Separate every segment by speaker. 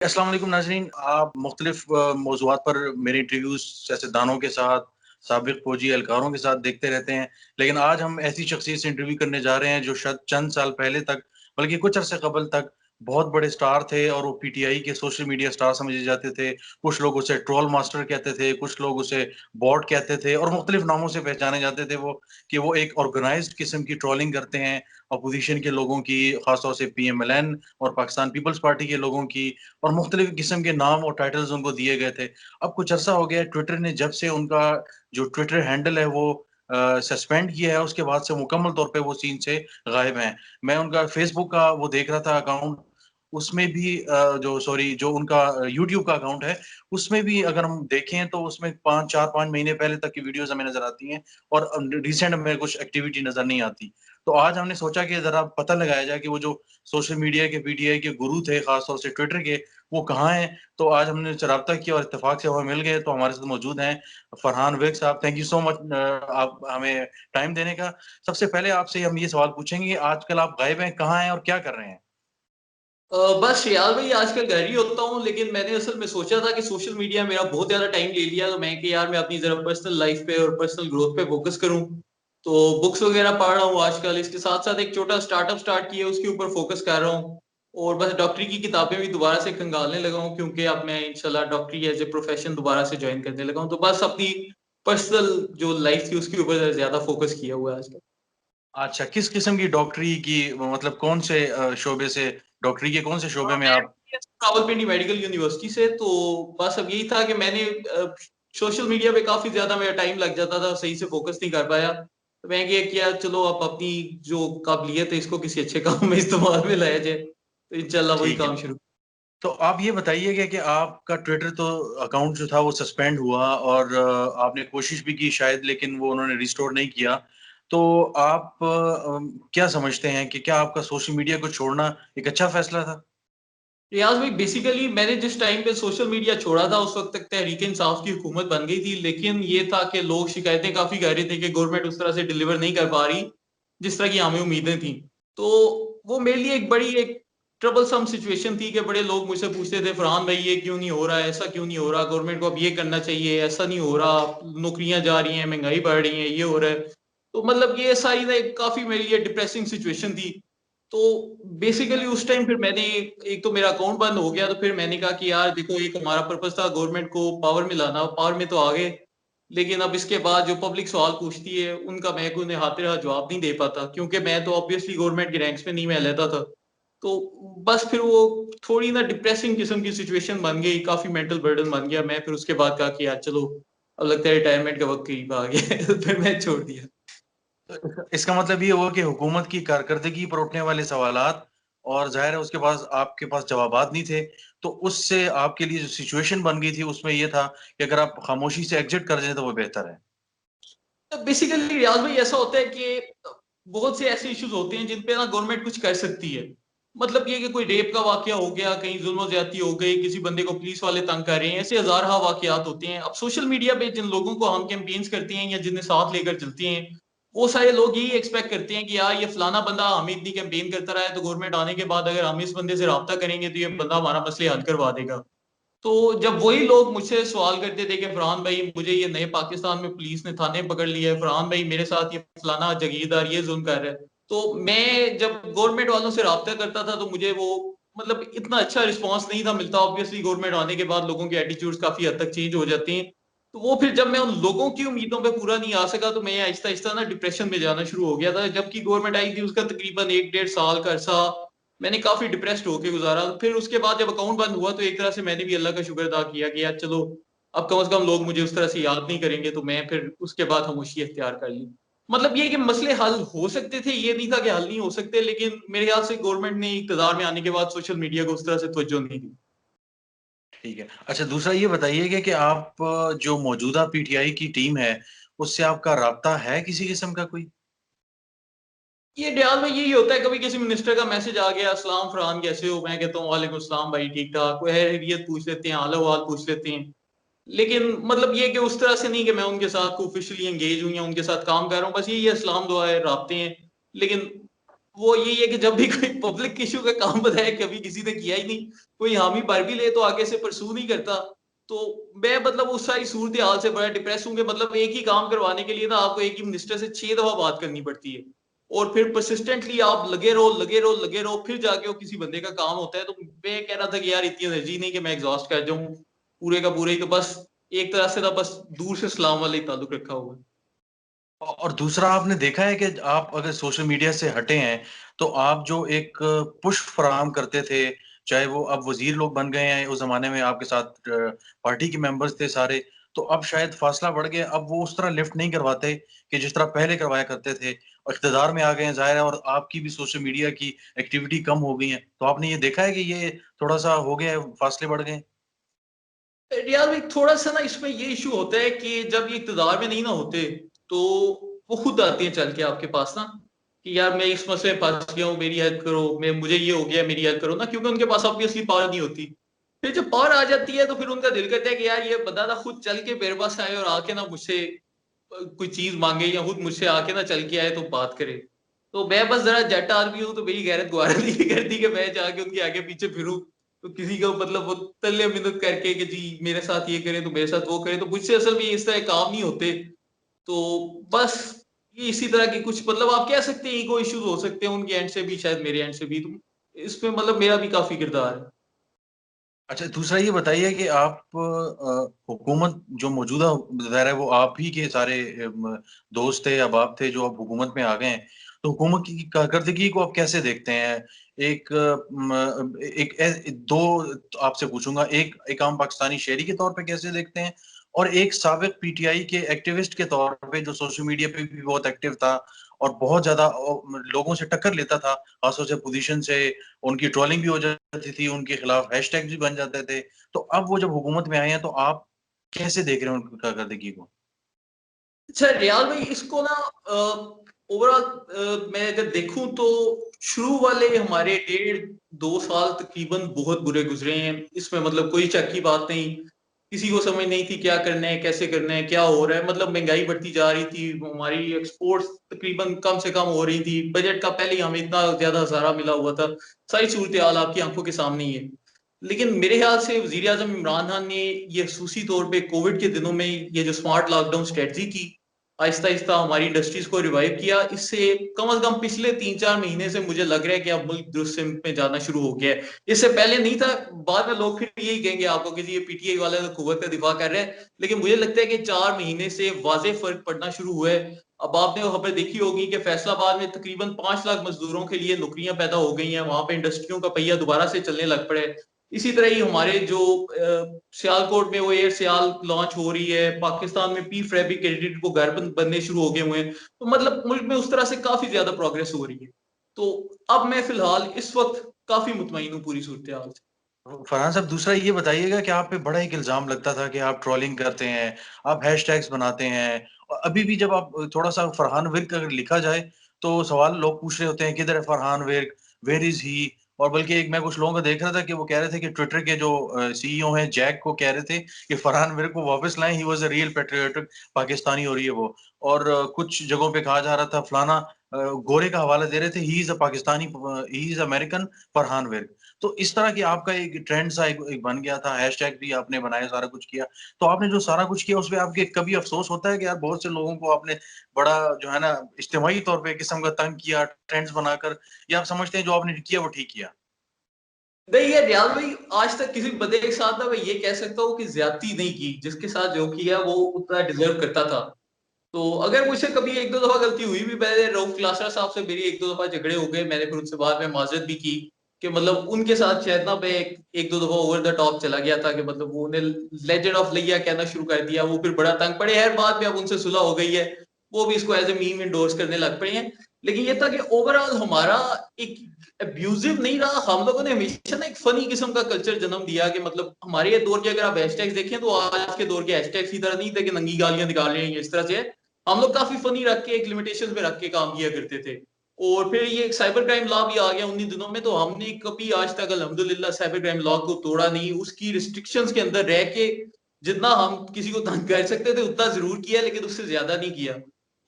Speaker 1: अस्सलाम वालेकुम नाज़रीन, आप मुख्तलिफ मौज़ूआत पर मेरे इंटरव्यूज़ सियासतदानों के साथ, साबिक़ फ़ौजी एहलकारों के साथ देखते रहते हैं। लेकिन आज हम ऐसी शख़्सियत से इंटरव्यू करने जा रहे हैं जो शायद चंद साल पहले तक, बल्कि कुछ अरसे क़बल तक बहुत बड़े स्टार थे और वो पीटीआई के सोशल मीडिया स्टार समझे जाते थे। कुछ लोग उसे ट्रोल मास्टर कहते थे, कुछ लोग उसे बॉट कहते थे और मुख्तलिफ नामों से पहचाने जाते थे वो, कि वो एक ऑर्गनाइज़्ड किस्म की ट्रोलिंग करते हैं, अपोज़िशन के लोगों की, ख़ास तौर से पीएमएलएन और पाकिस्तान पीपल्स पार्टी के लोगों की, और मुख्तलिफ किस्म के नाम और टाइटल्स उनको दिए गए थे। अब कुछ अरसा हो गया है, ट्विटर ने जब से उनका जो ट्विटर हैंडल है वो सस्पेंड किया है, उसके बाद से मुकम्मल तौर पे वो सीन से गायब हैं। मैं उनका फ़ेसबुक का वो देख रहा था अकाउंट, उसमें भी जो उनका यूट्यूब का अकाउंट है, उसमें भी अगर हम देखें तो उसमें 5 4-5 महीने पहले तक की वीडियोज़ हमें नज़र आती हैं और रिसेंट में कुछ एक्टिविटी नज़र नहीं आती। तो आज हमने सोचा कि ज़रा पता लगाया जाए कि वो जो सोशल मीडिया के पीटीआई के गुरु थे, ख़ास तौर से ट्विटर के, वो कहाँ हैं? तो आज हमने राब्ता किया और इत्तेफ़ाक से वो मिल गए, तो हमारे साथ मौजूद हैं फरहान विर्क साहब। थैंक यू सो मच आप हमें टाइम देने का। सबसे पहले आपसे हम ये सवाल पूछेंगे कि आजकल आप गायब हैं, कहाँ हैं और क्या कर रहे हैं?
Speaker 2: बस यार भाई आजकल घर ही होता हूँ, लेकिन मैंने असल में सोचा था कि सोशल मीडिया मेरा बहुत ज़्यादा टाइम ले लिया, तो मैं कि यार मैं अपनी ज़रा पर्सनल लाइफ़ पे और पर्सनल ग्रोथ पे फ़ोकस करूँ। तो बुक्स वग़ैरह पढ़ रहा हूँ आजकल, इसके साथ-साथ एक छोटा स्टार्टअप स्टार्ट किया है, उसके ऊपर फ़ोकस कर रहा हूँ। और बस डॉक्टरी की किताबें भी दोबारा से खंगालने लगा हूँ, क्योंकि अब मैं इंशाल्लाह डॉक्टरी एज़ ए प्रोफ़ेशन दोबारा से जॉइन करने लगा हूँ। तो बस अपनी पर्सनल जो लाइफ़ थी, उसके ऊपर ज़्यादा फ़ोकस किया हुआ है आजकल।
Speaker 1: अच्छा, किस किस्म की डॉक्टरी की मतलब कौन से शोबे से डॉक्टरी के कौन से शोबे में
Speaker 2: मैं
Speaker 1: आप
Speaker 2: एमबीबीएस रावलपिंडी मेडिकल यूनिवर्सिटी से, तो बस अब यही था कि मैंने सोशल मीडिया पे काफ़ी ज़्यादा मेरा टाइम लग जाता था, सही से फ़ोकस नहीं कर पाया। तो मैं ये किया चलो अब अपनी जो काबिलियत है इसको किसी अच्छे काम में इस्तेमाल में लाया जाए, तो इंशाल्लाह वही
Speaker 1: ठीक है।
Speaker 2: काम शुरू।
Speaker 1: तो आप ये बताइएगा कि आपका ट्विटर तो अकाउंट जो था वो सस्पेंड हुआ और आपने कोशिश भी की शायद, लेकिन वो उन्होंने रिस्टोर नहीं किया। तो आप क्या समझते हैं कि क्या आपका सोशल मीडिया को छोड़ना एक अच्छा फैसला था?
Speaker 2: रियाज़ भाई बेसिकली मैंने जिस टाइम पे सोशल मीडिया छोड़ा था उस वक़्त तक तहरीक-ए-इंसाफ की हुकूमत बन गई थी, लेकिन ये था कि लोग शिकायतें काफ़ी कर रहे थे कि गवर्नमेंट उस तरह से डिलीवर नहीं कर पा रही, जिस तरह की हमें उम्मीदें थी। तो वो मेरे लिए एक ट्रबलसम सिचुएशन थी कि बड़े लोग मुझसे पूछते थे, "फरहान भाई ये क्यों नहीं हो रहा है? ऐसा क्यों नहीं हो रहा? गवर्नमेंट को अब ये करना चाहिए, ऐसा नहीं हो रहा, नौकरियाँ जा रही हैं, महँगाई बढ़ रही है, ये हो रहा है।" तो मतलब ये सारी ना एक काफ़ी मेरे लिए डिप्रेसिंग सिचुएशन थी। तो बेसिकली उस टाइम फिर मैंने एक तो मेरा अकाउंट बंद हो गया, तो फिर मैंने कहा कि यार देखो एक हमारा पर्पज़ था गवर्नमेंट को पावर में लाना, पावर में तो आ गए, लेकिन अब इसके बाद जो पब्लिक सवाल पूछती है, उनका मैं कोई हाथ-ए-रहा जवाब नहीं दे पाता, क्योंकि मैं तो ऑब्वियसली गवर्नमेंट के रैंक्स में नहीं मैं लेता था। तो बस फिर वो थोड़ी ना डिप्रेसिंग किस्म की सिचुएशन बन गई, काफ़ी मेंटल बर्डन बन गया। मैं फिर उसके बाद कहा कि यार चलो, अब लगता है रिटायरमेंट का वक़्त करीब आ गया है, तो फिर मैं छोड़ दिया।
Speaker 1: तो इसका मतलब ये हुआ कि हुकूमत की कारकर्दगी पर उठने वाले सवालात और ज़ाहिर है उसके पास आपके पास जवाबात नहीं थे, तो उससे आपके लिए जो सिचुएशन बन गई थी उसमें ये था कि अगर आप खामोशी से एग्ज़िट कर जाएँ तो वो बेहतर है।
Speaker 2: बेसिकली रियाज़ भाई ऐसा होता है कि बहुत से ऐसे इश्यूज़ होते हैं जिन पे ना गवर्नमेंट कुछ कर सकती है। मतलब ये कि कोई रेप का वाक़या हो गया, कहीं ज़ुल्म-ज़्यादती हो गई, किसी बंदे को पुलिस वाले तंग कर रहे हैं, ऐसे हज़ार-हा वाक़यात होते हैं। अब सोशल मीडिया पे जिन लोगों को हम कैम्पेन्स करते हैं या जिन्हें साथ लेकर चलते हैं, वो सारे लोग यही एक्सपेक्ट करते हैं कि यार ये फलाना बंदा हमें इतनी कैम्पेन करता रहा है, तो गवर्नमेंट आने के बाद अगर हम इस बंदे से राब्ता करेंगे, तो ये बंदा हमारा मसले हल करवा देगा। तो जब वही लोग मुझसे सवाल करते थे कि फरहान भाई मुझे ये नए पाकिस्तान में पुलिस ने थाने पकड़ लिया है, फरहान भाई मेरे साथ ये फलाना जागीरदार ये ज़ुल्म कर रहा है। तो मैं जब गवर्नमेंट वालों से राब्ता करता था तो मुझे वो मतलब इतना अच्छा रिस्पॉन्स नहीं था मिलता। ऑब्वियसली गवर्नमेंट आने के बाद लोगों के एटीट्यूड्स काफ़ी हद तक चेंज हो जाते हैं। तो वो फिर जब मैं उन लोगों की उम्मीदों पे पूरा नहीं आ सका, तो मैं आहिस्ता-आहिस्ता ना डिप्रेशन में जाना शुरू हो गया था। जबकि गवर्नमेंट आई थी उसका तकरीबन 1 डेढ़ साल का अरसा मैंने काफ़ी डिप्रेस्ड होके गुज़ारा। फिर उसके बाद जब अकाउंट बंद हुआ तो एक तरह से मैंने भी अल्लाह का शुक्र अदा किया कि यार चलो, अब कम से कम लोग मुझे उस तरह से याद नहीं करेंगे, तो मैं फिर उसके बाद खामोशी इख्तियार कर ली। मतलब ये है कि मसले हल हो सकते थे, ये नहीं था कि हल नहीं हो सकते, लेकिन मेरे ख़्याल से गवर्नमेंट ने इक़्तिदार में आने के बाद सोशल मीडिया को उस तरह से तवज्जो नहीं दी।
Speaker 1: ठीक है। अच्छा, दूसरा ये बताइए कि आप जो मौजूदा पीटीआई की टीम है, उससे आपका राब्ता है किसी किस्म का कोई?
Speaker 2: ये ड्याल में यही होता है, कभी किसी मिनिस्टर का मैसेज आ गया, "अस्सलाम फरहान कैसे हो?" मैं कहता हूँ, "वालेकुम अस्सलाम भाई ठीक-ठाक।" वो खैरियत पूछ लेते हैं, हाल-अहवाल पूछ लेते हैं। लेकिन मतलब ये कि उस तरह से नहीं कि मैं उनके साथ ऑफ़िशियली एंगेज हूँ या उनके साथ काम कर रहा हूँ, बस यही है सलाम दुआ है, राब्ते हैं। लेकिन वो यही है कि जब भी कोई पब्लिक इश्यू का काम बताए, कभी किसी ने किया ही नहीं, कोई हामी भर भी ले तो आगे से परसू नहीं करता। तो मैं मतलब उस सारी सूरत हाल से बड़ा डिप्रेस हूँ कि मतलब एक ही काम करवाने के लिए ना आपको एक ही मिनिस्टर से 6 दफा बात करनी पड़ती है, और फिर परसिस्टेंटली आप लगे रहो लगे रहो लगे रहो, फिर जाके वो किसी बंदे का काम होता है। तो मैं कह रहा था कि यार इतनी एनर्जी नहीं कि मैं एग्जॉस्ट कर जाऊं पूरे का पूरे ही, तो बस एक तरह से ना बस दूर से सलाम वाले ताल्लुक रखा हुआ है।
Speaker 1: और दूसरा आपने देखा है कि आप अगर सोशल मीडिया से हटे हैं, तो आप जो एक पुश फराहम करते थे, चाहे वो अब वज़ीर लोग बन गए हैं, उस ज़माने में आपके साथ पार्टी के मेंबर्स थे सारे, तो अब शायद फासला बढ़ गया, अब वो उस तरह लिफ्ट नहीं करवाते कि जिस तरह पहले करवाया करते थे। और इक़्तिदार में आ गए हैं ज़ाहिर है, और आपकी भी सोशल मीडिया की एक्टिविटी कम हो गई है। तो आपने ये देखा है कि ये थोड़ा-सा हो गया है, फासले बढ़ गए हैं?
Speaker 2: रियाज भाई थोड़ा सा ना इसमें ये इशू होता है कि जब ये इक़्तिदार में नहीं ना होते, तो वो खुद आती हैं चल के आपके पास ना, कि यार मैं इस मसले में फँस गया हूँ, मेरी हेल्प करो, मैं मुझे ये हो गया, मेरी हेल्प करो ना, क्योंकि उनके पास ऑब्वियसली पावर नहीं होती। फिर जब पावर आ जाती है तो फिर उनका दिल करता है कि यार ये बंदा ना खुद चल के मेरे पास आए और आके ना मुझसे कोई चीज़ माँगे, या खुद मुझसे आके ना चल के आए तो बात करे। तो मैं बस ज़रा जट आदमी हूँ, तो मेरी गैरत गवारा नहीं करती कि मैं जाके उनके आगे पीछे फिरूँ। तो किसी को मतलब वो तल्ले मिन्नत करके कि जी मेरे साथ ये करें, तो मेरे साथ वो करें, तो मुझसे असल में इस तरह काम नहीं होते। तो बस ये इसी तरह की कुछ मतलब आप कह सकते हैं ईगो इश्यूज़ हो सकते हैं उनके एंड से भी, शायद मेरे एंड से भी। तो इसमें मतलब मेरा भी काफ़ी किरदार है।
Speaker 1: अच्छा, दूसरा ये बताइए कि आप हुकूमत जो मौजूदा ज़ाहिर है वो आप ही के सारे दोस्त थे, अहबाब थे जो अब हुकूमत में आ गए हैं। तो हुकूमत की कारकर्दगी को आप कैसे देखते हैं? एक एक 2 आपसे पूछूँगा, एक एक आम पाकिस्तानी शहरी के तौर पे कैसे देखते हैं? और एक साबिक पीटीआई के एक्टिविस्ट के तौर पे जो सोशल मीडिया पे भी बहुत एक्टिव था और बहुत ज़्यादा लोगों से टक्कर लेता था, ख़ासतौर से पोज़ीशन से, उनकी ट्रोलिंग भी हो जाती थी, उनके खिलाफ हैशटैग्स भी बन जाते थे। तो अब वो जब हुकूमत में आए हैं, तो आप कैसे देख रहे हैं उनकी कारकर्दगी को?
Speaker 2: अच्छा रियाल भाई इसको ना ओवरऑल मैं अगर देखूं तो शुरू वाले हमारे 1.5-2 साल तकरीबन बहुत बुरे गुजरे हैं। इसमें मतलब कोई शक की बात नहीं। किसी को समझ नहीं थी क्या करना है, कैसे करना है, क्या हो रहा है। मतलब महंगाई बढ़ती जा रही थी, हमारी एक्सपोर्ट्स तकरीबन कम से कम हो रही थी। बजट का पहले ही हमें इतना ज़्यादा सहारा मिला हुआ था। सारी सूरत-ए-हाल आपकी आँखों के सामने ही है। लेकिन मेरे ख़्याल से वज़ीर-ए-आज़म इमरान खान ने ये ख़ुसूसी तौर पे कोविड के दिनों में ये जो स्मार्ट लॉकडाउन स्ट्रैटेजी की, आहिस्ता-आहिस्ता हमारी इंडस्ट्रीज़ को रिवाइव किया। इससे कम से कम पिछले 3-4 महीने से मुझे लग रहा है कि अब मुल्क दुरुस्त सिमत में जाना शुरू हो गया है। इससे पहले नहीं था, बाद में लोग फिर यही कहेंगे आपको कि जी ये पीटीआई वाले तो कुव्वत का दिफा कर रहे हैं। लेकिन मुझे लगता है कि 4 महीने से वाज़ेह फ़र्क पड़ना शुरू हुआ है। अब आपने वो खबर देखी होगी कि फैसलाबाद में तकरीबन 5 लाख मज़दूरों के लिए नौकरियाँ पैदा हो गई हैं। वहाँ पे इंडस्ट्रियों का पहिया दोबारा से चलने लग पड़ा है। इसी तरह ही हमारे जो सियालकोट में वो एयर सियाल लॉन्च हो रही है, पाकिस्तान में पी फैब्रिकेटेड वो घर बनने शुरू हो गए हुए हैं। तो मतलब मुल्क में उस तरह से काफ़ी ज़्यादा प्रोग्रेस हो रही है। तो अब मैं फ़िलहाल इस वक़्त काफ़ी मुतमईन हूँ पूरी सूरत-ए-हाल से।
Speaker 1: फरहान साहब, दूसरा ये बताइएगा कि आप पे बड़ा एक इल्ज़ाम लगता था कि आप ट्रोलिंग करते हैं, आप हैशटैग्स बनाते हैं, और अभी भी जब आप थोड़ा-सा फरहान विर्क अगर लिखा जाए, तो सवाल लोग पूछ रहे होते हैं, किधर है फरहान विर्क? वेयर इज़ ही? और बल्कि एक मैं कुछ लोगों को देख रहा था कि वो कह रहे थे कि ट्विटर के जो सीईओ हैं, जैक को कह रहे थे कि फरहान विर्क को वापस लाएँ, he was a real patriotic Pakistani हो रही है वो। और कुछ जगहों पे कहा जा रहा था फलाना गोरे का हवाला दे रहे थे, he is a Pakistani he is American Farhan Virk. तो इस तरह की आपका एक ट्रेंड सा एक बन गया था, हैशटैग भी आपने बनाए, सारा कुछ किया। तो आपने जो सारा कुछ किया, उसपे आपके कभी अफ़सोस होता है कि यार बहुत से लोगों को आपने बड़ा जो है ना इज्तिमाई तौर पे एक किस्म का तंग किया, ट्रेंड्स बनाकर, या आप समझते हैं जो आपने किया वो ठीक किया?
Speaker 2: नहीं ये रियाज़ भाई आज तक किसी बंदे के साथ ना मैं ये कह सकता हूँ कि ज़्यादती नहीं की। जिसके साथ जो किया वो उतना डिज़र्व करता था। तो अगर मुझसे कभी 1-2 दफ़ा गलती हुई भी, मैंने रऊफ क्लासरा साहब से मेरी 1-2 दफ़ा झगड़े हो गए, मैंने फिर उनसे बाद में माज़रत भी की कि मतलब उनके साथ शायद ना मैं 1-2 दफ़ा ओवर द टॉप चला गया था कि मतलब वो उन्हें लेजेंड ऑफ लिया कहना शुरू कर दिया, वो फिर बड़ा तंग पड़े। खैर बाद में अब उनसे सुलह हो गई है, वो भी इसको एज़ अ मीम एंडोर्स करने लग पड़े हैं। लेकिन ये था कि ओवरऑल हमारा एक अब्यूज़िव नहीं रहा, हम लोगों ने हमेशा ना एक फ़नी किस्म का कल्चर जन्म दिया कि मतलब हमारे ये दौर के अगर आप हैशटैग्स देखें तो आज के दौर के हैशटैग्स की तरह नहीं थे कि नंगी गालियाँ निकाल रहे हैं, इस तरह से है। हम लोग काफ़ी फ़नी रख के एक लिमिटेशंस में रख के काम किया करते थे। और फिर ये एक साइबर क्राइम लॉ भी आ गया उन्हीं दिनों में, तो हमने कभी आज तक अल्हम्दुलिल्लाह साइबर क्राइम लॉ को तोड़ा नहीं। उसकी रिस्ट्रिक्शंस के अंदर रह के जितना हम किसी को तंग कर सकते थे उतना ज़रूर किया, लेकिन उससे ज़्यादा नहीं किया।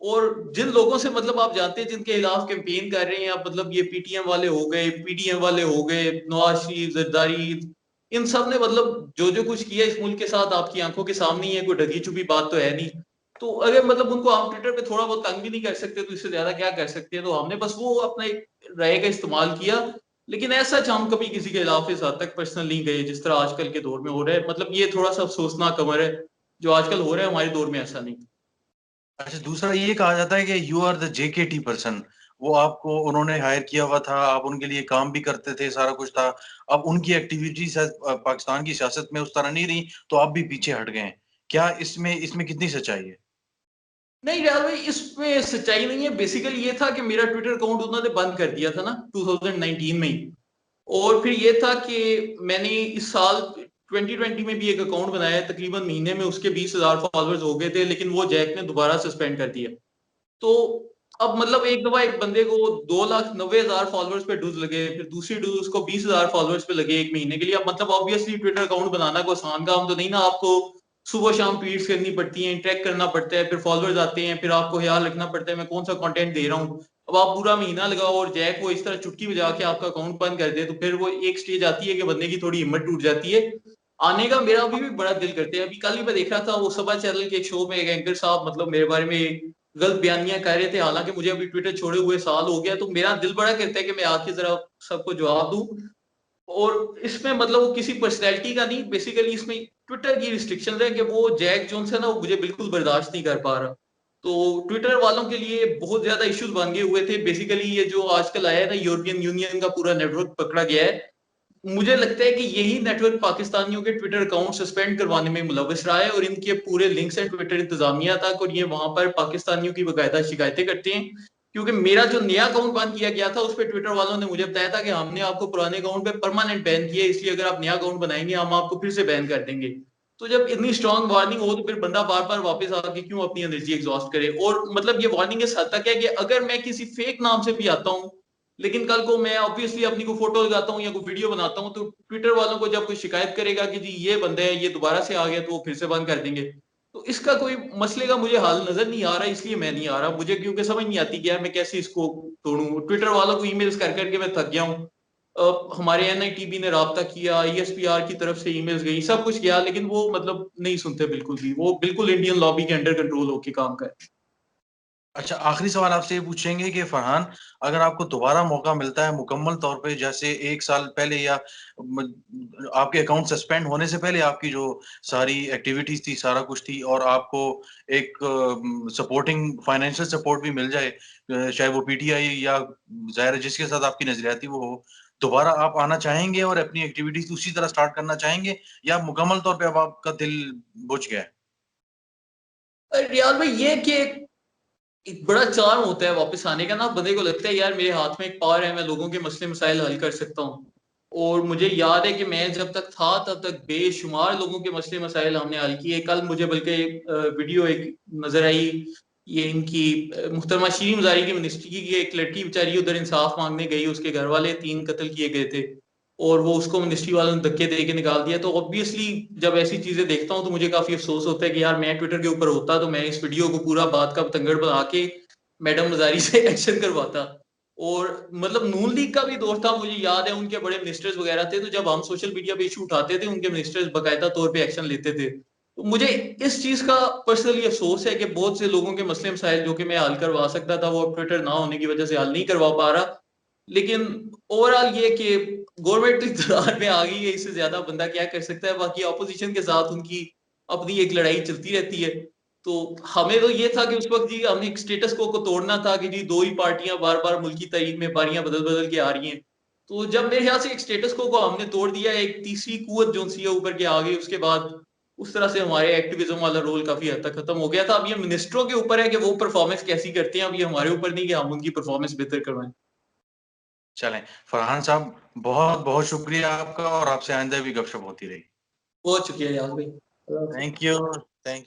Speaker 2: और जिन लोगों से मतलब आप जानते हैं जिनके खिलाफ कैंपेन कर रहे हैं आप, मतलब ये पीटीएम वाले हो गए, पीडीएम वाले हो गए, नवाज शरीफ, जरदारी, इन सब ने मतलब जो जो कुछ किया इस मुल्क के साथ आपकी आंखों के सामने ही है, कोई ढकी छुपी बात तो है नहीं। तो अगर मतलब उनको हम ट्विटर पे थोड़ा बहुत तंग भी नहीं कर सकते तो इससे ज्यादा क्या कर सकते हैं, तो हमने बस वो अपना एक राय का इस्तेमाल किया। लेकिन ऐसा हम कभी किसी के खिलाफ इस हद तक पर्सनल नहीं गए जिस तरह आजकल के दौर में हो रहा है। मतलब ये थोड़ा सा अफसोसनाक खबर है, जो आजकल हो रहा है हमारे दौर में ऐसा नहीं।
Speaker 1: अच्छा, दूसरा ये कहा जाता है कि यू आर द जेकेटी पर्सन। वो आपको उन्होंने हायर किया हुआ था, आप उनके लिए काम भी करते थे, सारा कुछ था। अब उनकी एक्टिविटीज पाकिस्तान की सियासत में उस तरह नहीं रही, तो आप भी पीछे हट गए। क्या इसमें इसमें कितनी सच्चाई है?
Speaker 2: नहीं यार भाई, इसमें सच्चाई नहीं है। बेसिकली ये था कि मेरा ट्विटर अकाउंट उन्होंने बंद कर दिया था ना 2019 में ही। और फिर ये था कि मैंने इस साल 2020 में भी एक अकाउंट बनाया है, तकरीबन महीने में उसके 20,000 फॉलोअर्स हो गए थे, लेकिन वो जैक ने दोबारा सस्पेंड कर दिया। तो अब मतलब एक दफा एक बंदे को 2,90,000 फॉलोअर्स पे डूज लगे, फिर दूसरी डूज उसको 20,000 फॉलोअर्स पे लगे एक महीने के लिए। अब मतलब ऑब्वियसली ट्विटर अकाउंट बनाना कोई आसान काम तो नहीं ना, आपको सुबह शाम ट्वीट्स करनी पड़ती हैं, इंटरेक्ट करना पड़ता है, फिर फॉलोअर्स आते हैं, फिर आपको ख्याल रखना पड़ता है मैं कौन सा कंटेंट दे रहा हूँ। अब आप पूरा महीना लगाओ और जैक वो इस तरह चुटकी बजा के आपका अकाउंट बंद कर दे, तो फिर वो एक स्टेज आती है कि बंदे की थोड़ी हिम्मत टूट जाती है। आने का मेरा अभी भी बड़ा दिल करते हैं। अभी कल ही मैं देख रहा था वो सभा चैनल के एक शो में एक एंकर साहब मतलब मेरे बारे में गलत बयानियां कर रहे थे, हालांकि मुझे अभी ट्विटर छोड़े हुए साल हो गया, तो मेरा दिल बड़ा करता है कि मैं आके जरा सबको जवाब दूं। और इसमें मतलब वो किसी पर्सनैलिटी का नहीं, बेसिकली इसमें ट्विटर की रिस्ट्रिक्शन है कि वो जैक जोन्स है ना, वो मुझे बिल्कुल बर्दाश्त नहीं कर पा रहा। तो ट्विटर वालों के लिए बहुत ज्यादा इश्यूज बन गए हुए थे। बेसिकली ये जो आजकल आया है ना, यूरोपियन यूनियन का पूरा नेटवर्क पकड़ा गया है। मुझे लगता है कि यही नेटवर्क पाकिस्तानियों के ट्विटर अकाउंट सस्पेंड करवाने में मुलविस रहा है, और इनके पूरे लिंक्स हैं ट्विटर इंतजामिया तक, और ये वहां पर पाकिस्तानियों की बकायदा शिकायतें करते हैं। क्योंकि मेरा जो नया अकाउंट बंद किया गया था उस पर ट्विटर वालों ने मुझे बताया था कि हमने आपको पुराने अकाउंट पे परमानेंट बैन किया है, इसलिए अगर आप नया अकाउंट बनाएंगे हम आपको फिर से बैन कर देंगे। तो जब इतनी स्ट्रांग वार्निंग हो तो फिर बंदा बार बार वापस आके क्यों अपनी एनर्जी एग्जॉस्ट करे। और मतलब ये वार्निंग इस हद तक है कि अगर मैं किसी फेक नाम से भी आता हूँ, लेकिन कल को मैं ऑब्वियसली अपनी को फोटो लगाता हूँ या कोई वीडियो बनाता हूँ, तो ट्विटर वालों को जब कोई शिकायत करेगा कि जी ये बंदा है ये दोबारा से आ गया, तो वो फिर से बंद कर देंगे। तो इसका कोई मसले का मुझे हल नजर नहीं आ रहा, इसलिए मैं नहीं आ रहा। मुझे क्योंकि समझ नहीं आती कि यार मैं कैसे इसको तोड़ूं। ट्विटर वालों को ईमेल्स कर करके मैं थक गया हूँ। हमारे एनआईटीबी ने राब्ता किया, आईएसपीआर की तरफ से ईमेल्स गई, सब कुछ किया, लेकिन वो मतलब नहीं सुनते बिल्कुल भी। वो बिल्कुल इंडियन लॉबी के अंडर कंट्रोल होकर काम कर।
Speaker 1: अच्छा, आखिरी सवाल आपसे ये पूछेंगे कि फरहान, अगर आपको दोबारा मौका मिलता है मुकम्मल तौर पे, जैसे 1 साल पहले या म आपके अकाउंट सस्पेंड होने से पहले आपकी जो सारी एक्टिविटीज़ थी, सारा कुछ थी, और आपको एक सपोर्टिंग फाइनेंशियल सपोर्ट भी मिल जाए, चाहे वो पीटीआई या ज़ाहिर है जिसके साथ आपकी नज़रियाती वो हो, दोबारा आप आना चाहेंगे और अपनी एक्टिविटीज़ उसी तरह स्टार्ट करना चाहेंगे, या मुकम्मल तौर पे अब आपका दिल बुझ गया है?
Speaker 2: रियाज भाई, ये कि एक बड़ा चार्म होता है वापस आने का ना, बंदे को लगता है यार मेरे हाथ में एक पावर है, मैं लोगों के मसले मसाइल हल कर सकता हूँ। और मुझे याद है कि मैं जब तक था तब तक बेशुमार लोगों के मसले मसाइल हमने हल किए। कल मुझे बल्कि एक वीडियो एक नजर आई, ये इनकी मुहतरमा शीरी मजारी की मिनिस्ट्री की एक लड़की बेचारी उधर इंसाफ मांगने गई, उसके घर वाले 3 कत्ल किए गए थे, और वो उसको मिनिस्ट्री वालों ने धक्के दे के निकाल दिया। तो ऑब्वियसली जब ऐसी चीजें देखता हूँ तो मुझे काफी अफसोस होता है कि यार मैं ट्विटर के ऊपर होता तो मैं इस वीडियो को पूरा बात का बतंगड़ बना के मैडम मजारी से एक्शन करवाता। और मतलब नून लीग का भी दौर था, मुझे याद है उनके बड़े मिनिस्टर्स वगैरह थे, तो जब हम सोशल मीडिया पे इशू उठाते थे उनके मिनिस्टर्स बकायदा तौर पे एक्शन लेते थे। तो मुझे इस चीज का पर्सनली अफसोस है कि बहुत से लोगों के मसले मसाइल जो कि मैं हल करवा सकता था वो ट्विटर ना होने की वजह से हल नहीं करवा पा रहा। लेकिन ओवरऑल ये कि गवर्नमेंट तो इक़्तिदार में आ गई है, इससे ज्यादा बंदा क्या कर सकता है। बाकी ऑपोजिशन के साथ उनकी अपनी एक लड़ाई चलती रहती है। तो हमें तो ये था कि उस वक्त जी हमने एक स्टेटस को तोड़ना था कि जी 2 ही पार्टियां बार बार मुल्की तारीख में बारियां बदल बदल के आ रही हैं। तो जब मेरे ख्याल से एक स्टेटस को हमने तोड़ दिया, एक तीसरी कुवत जो सी है ऊपर के आ गई, उसके बाद उस तरह से हमारे एक्टिविज्म वाला रोल काफी हद तक खत्म हो गया था। अब ये मिनिस्टरों के ऊपर है कि वो परफॉर्मेंस कैसी करते हैं, अब ये हमारे ऊपर नहीं कि हम उनकी परफॉर्मेंस बेहतर करवाएं।
Speaker 1: चलें, फरहान साहब, बहुत-बहुत शुक्रिया आपका, और आपसे आइंदा भी गपशप होती रही।
Speaker 2: बहुत शुक्रिया यार भाई।
Speaker 1: Thank you. थैंक